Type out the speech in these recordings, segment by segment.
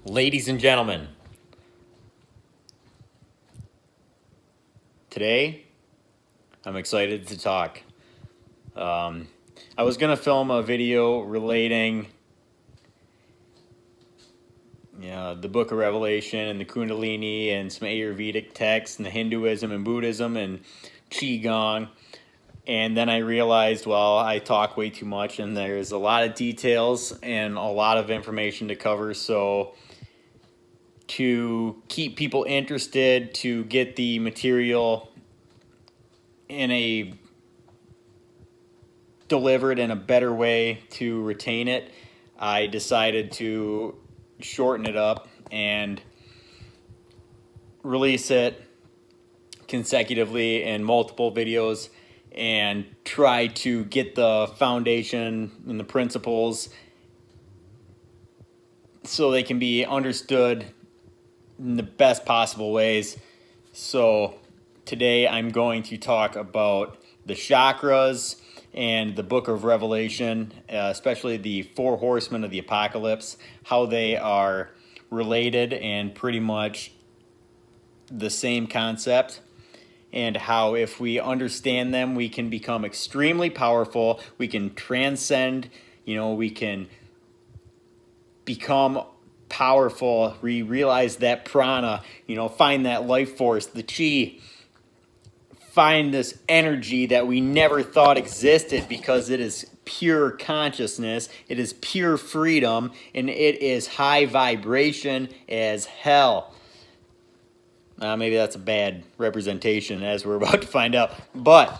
Ladies and gentlemen, today I'm excited to talk. I was going to film a video relating the book of Revelation and the Kundalini and some Ayurvedic texts and the Hinduism and Buddhism and Qigong. And then I realized, well, I talk way too much and there's a lot of details and a lot of information to cover. So to keep people interested, to get the material delivered in a better way to retain it, I decided to shorten it up and release it consecutively in multiple videos and try to get the foundation and the principles so they can be understood in the best possible ways. So today I'm going to talk about the chakras and the book of Revelation, especially the four horsemen of the apocalypse, how they are related and pretty much the same concept, and how if we understand them, we can become extremely powerful, we can transcend, we can become powerful, we realize that prana, find that life force, the chi, find this energy that we never thought existed because it is pure consciousness, it is pure freedom, and it is high vibration as hell. Maybe that's a bad representation, as we're about to find out, but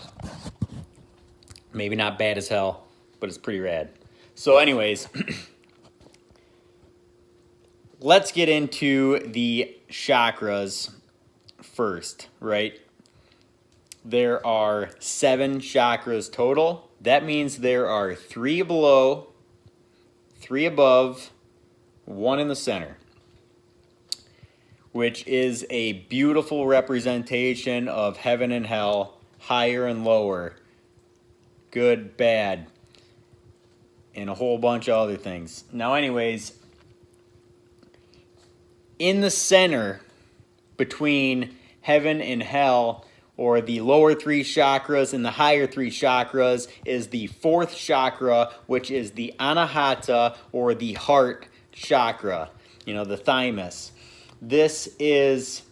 maybe not bad as hell, but it's pretty rad. So anyways, let's get into the chakras first, right? There are 7 chakras total. That means there are 3 below, 3 above, 1 in the center, which is a beautiful representation of heaven and hell, higher and lower, good, bad, and a whole bunch of other things. Now anyways, in the center between heaven and hell, or the lower 3 chakras and the higher 3 chakras, is the 4th chakra, which is the anahata, or the heart chakra, the thymus. This is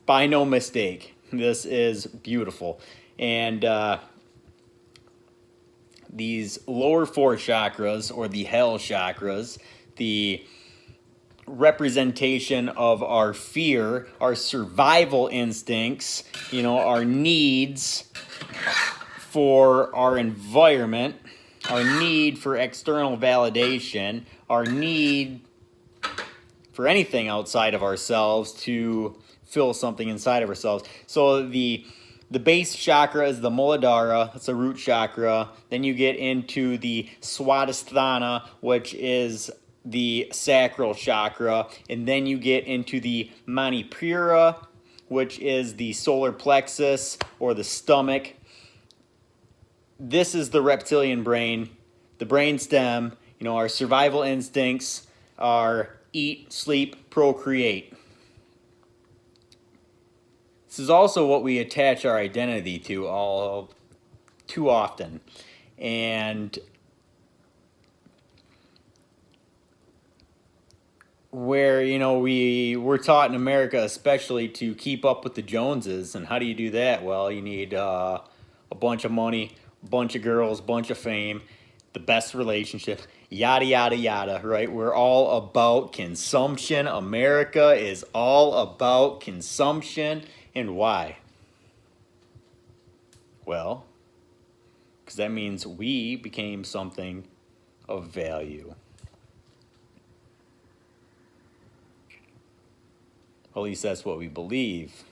by no mistake. This is beautiful. And these lower 4 chakras, or the hell chakras, the representation of our fear, our survival instincts, our needs for our environment, our need for external validation, our need for anything outside of ourselves to fill something inside of ourselves. So the base chakra is the Muladhara, that's a root chakra. Then you get into the Swadhisthana, which is the sacral chakra, and then you get into the Manipura, which is the solar plexus or the stomach. This is the reptilian brain, the brain stem, our survival instincts are eat, sleep, procreate. This is also what we attach our identity to all too often. And where we're taught in America especially to keep up with the Joneses. And how do you do that? Well, you need a bunch of money, a bunch of girls, a bunch of fame, the best relationship, yada yada yada, right? We're all about consumption. America is all about consumption. And why? Well, because that means we became something of value. At least that's what we believe.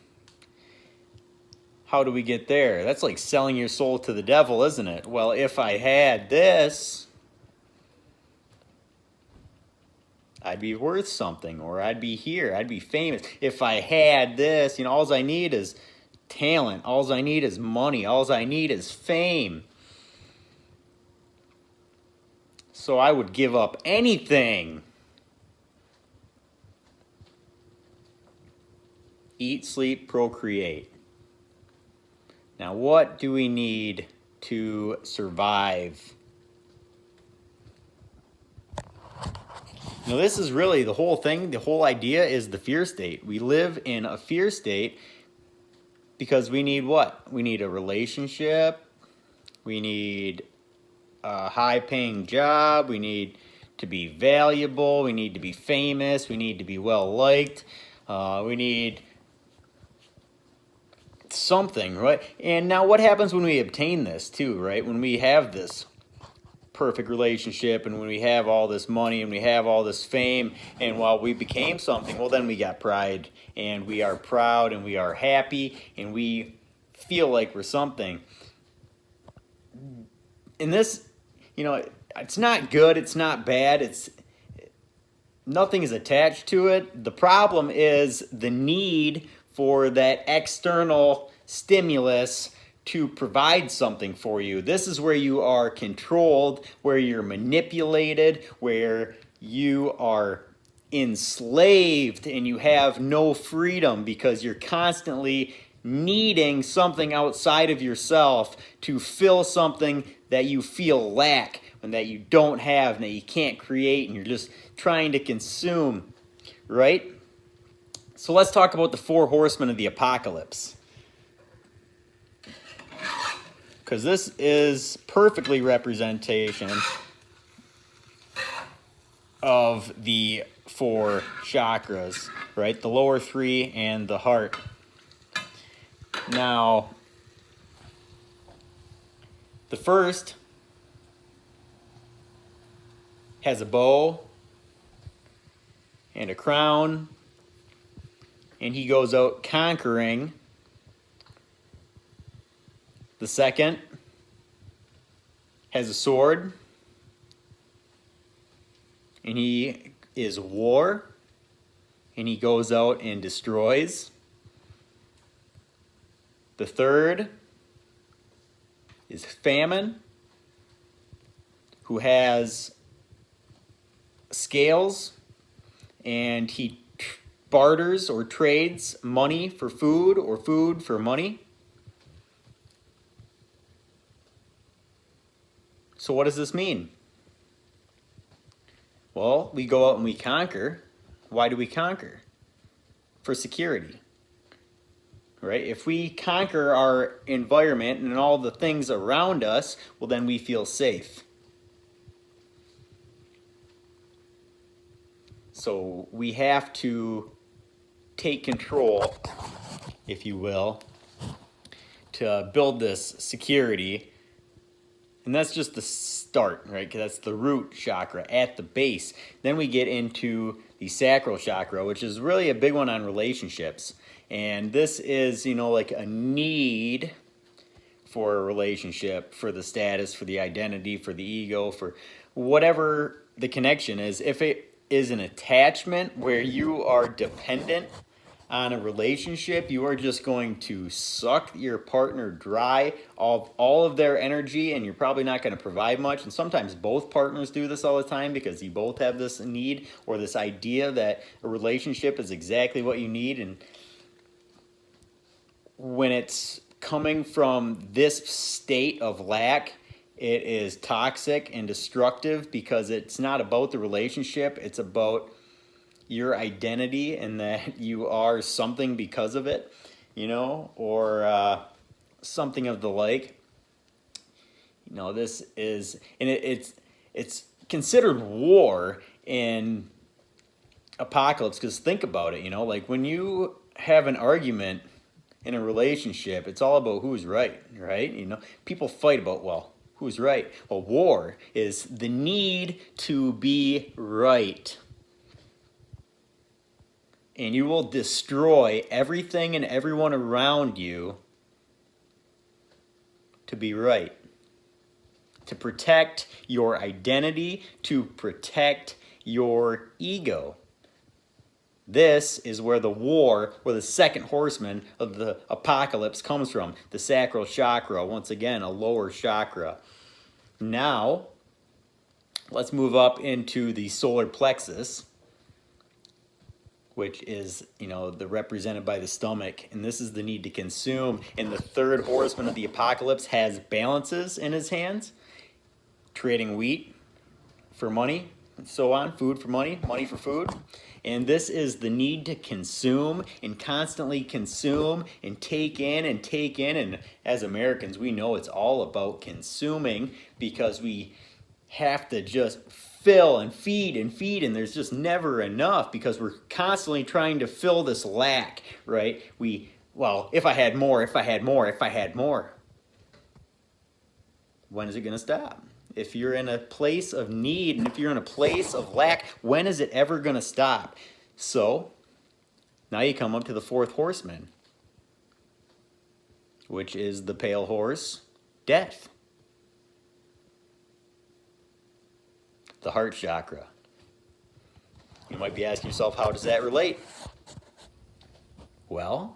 How do we get there? That's like selling your soul to the devil, isn't it? Well, if I had this, I'd be worth something, or I'd be here, I'd be famous. If I had this, all I need is talent, all I need is money, all I need is fame. So I would give up anything Eat, sleep, procreate. Now, what do we need to survive? Now, this is really the whole thing. The whole idea is the fear state. We live in a fear state because we need what? We need a relationship. We need a high-paying job. We need to be valuable. We need to be famous. We need to be well-liked. We need something, right? And now what happens when we obtain this too, right? When we have this perfect relationship and when we have all this money and we have all this fame, and while we became something, well, then we got pride, and we are proud and we are happy and we feel like we're something. And this, it's not good, it's not bad, nothing is attached to it. The problem is the need for that external stimulus to provide something for you. This is where you are controlled, where you're manipulated, where you are enslaved and you have no freedom because you're constantly needing something outside of yourself to fill something that you feel lack and that you don't have and that you can't create, and you're just trying to consume, right? So let's talk about the 4 horsemen of the apocalypse, because this is perfectly representation of the 4 chakras, right? The lower 3 and the heart. Now, the first has a bow and a crown, and he goes out conquering. The second has a sword, and he is war, and he goes out and destroys. The third is famine, who has scales, and he barters or trades money for food or food for money. So what does this mean? Well, we go out and we conquer. Why do we conquer? For security, right? If we conquer our environment and all the things around us, well, then we feel safe. So we have to take control, if you will, to build this security. And that's just the start, right? Because that's the root chakra at the base. Then we get into the sacral chakra, which is really a big one on relationships. And this is, like a need for a relationship, for the status, for the identity, for the ego, for whatever the connection is. If it is an attachment where you are dependent on a relationship, you are just going to suck your partner dry of all of their energy, and you're probably not going to provide much. And sometimes both partners do this all the time because you both have this need or this idea that a relationship is exactly what you need. And when it's coming from this state of lack, it is toxic and destructive because it's not about the relationship, it's about your identity and that you are something because of it, or something of the like. This is, and it's considered war in apocalypse, because think about it, like when you have an argument in a relationship, it's all about who's right? People fight about, well, who's right? Well, war is the need to be right. And you will destroy everything and everyone around you to be right. To protect your identity, to protect your ego. This is where the war, where the second horseman of the apocalypse comes from. The sacral chakra, once again, a lower chakra. Now, let's move up into the solar plexus, which is, the represented by the stomach. And this is the need to consume. And the third horseman of the apocalypse has balances in his hands, trading wheat for money, and so on, food for money, money for food. And this is the need to consume and constantly consume and take in and take in. And as Americans, we know it's all about consuming because we have to just fill and feed, and there's just never enough because we're constantly trying to fill this lack, right? If I had more, if I had more, if I had more. When is it going to stop? If you're in a place of need and if you're in a place of lack, when is it ever going to stop? So now you come up to the fourth horseman, which is the pale horse, death. The heart chakra. You might be asking yourself, how does that relate? Well,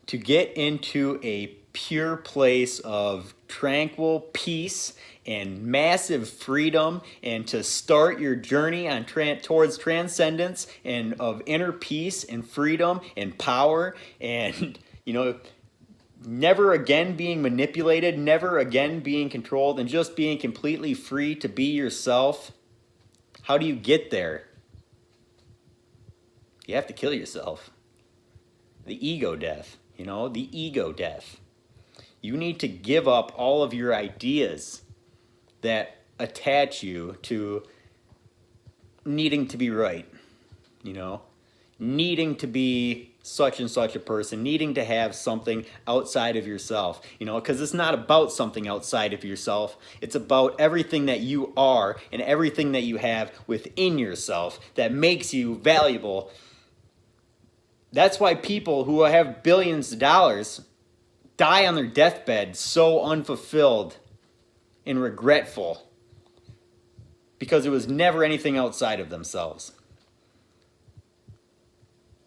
to get into a pure place of tranquil peace and massive freedom, and to start your journey on towards transcendence and of inner peace and freedom and power, and never again being manipulated, never again being controlled, and just being completely free to be yourself. How do you get there? You have to kill yourself. The ego death, the ego death. You need to give up all of your ideas that attach you to needing to be right, needing to be such and such a person, needing to have something outside of yourself, because it's not about something outside of yourself. It's about everything that you are and everything that you have within yourself that makes you valuable. That's why people who have billions of dollars die on their deathbed so unfulfilled and regretful, because it was never anything outside of themselves.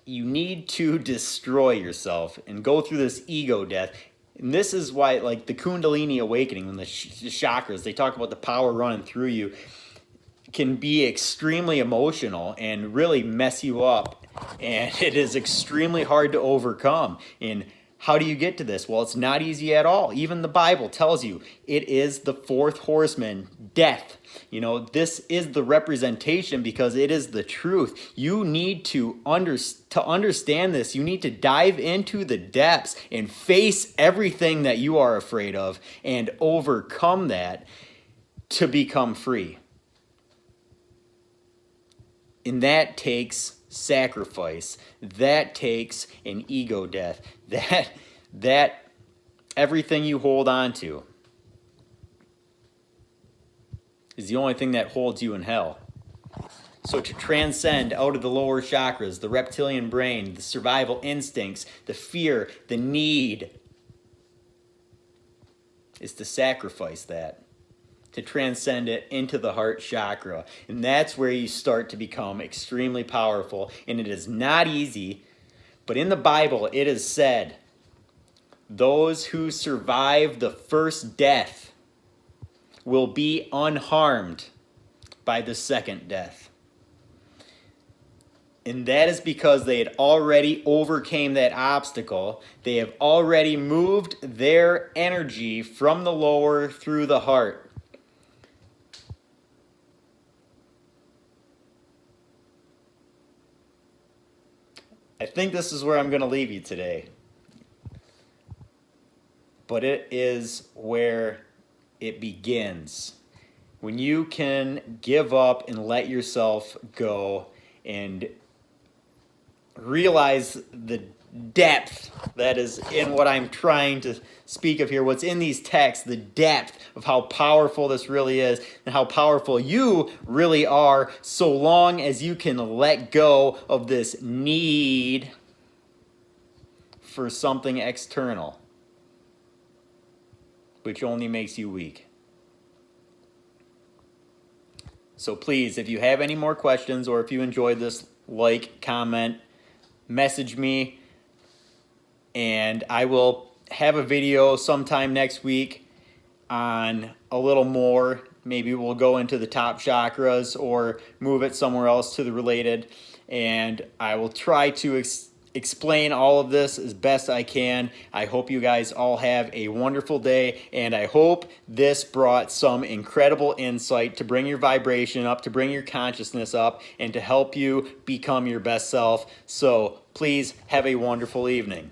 You need to destroy yourself and go through this ego death. And this is why, like the Kundalini awakening, when the chakras, they talk about the power running through you, can be extremely emotional and really mess you up. And it is extremely hard to overcome. And how do you get to this? Well, it's not easy at all. Even the Bible tells you it is the fourth horseman, death. This is the representation because it is the truth. You need to understand this. You need to dive into the depths and face everything that you are afraid of and overcome that to become free. And that takes sacrifice. That takes an ego death. That everything you hold on to is the only thing that holds you in hell. So to transcend out of the lower chakras, the reptilian brain, the survival instincts, the fear, the need, is to sacrifice that. To transcend it into the heart chakra. And that's where you start to become extremely powerful. And it is not easy, but in the Bible it is said, those who survive the first death will be unharmed by the second death. And that is because they had already overcame that obstacle. They have already moved their energy from the lower through the heart. I think this is where I'm going to leave you today. But it is where it begins. When you can give up and let yourself go and realize the depth that is in what I'm trying to speak of here, what's in these texts, the depth of how powerful this really is and how powerful you really are, so long as you can let go of this need for something external, which only makes you weak. So please, if you have any more questions or if you enjoyed this, comment, message me, and I will have a video sometime next week on a little more maybe we'll go into the top chakras or move it somewhere else to the related. And I will try to explain all of this as best I can. I hope you guys all have a wonderful day, and I hope this brought some incredible insight to bring your vibration up, to bring your consciousness up, and to help you become your best self. So please have a wonderful evening.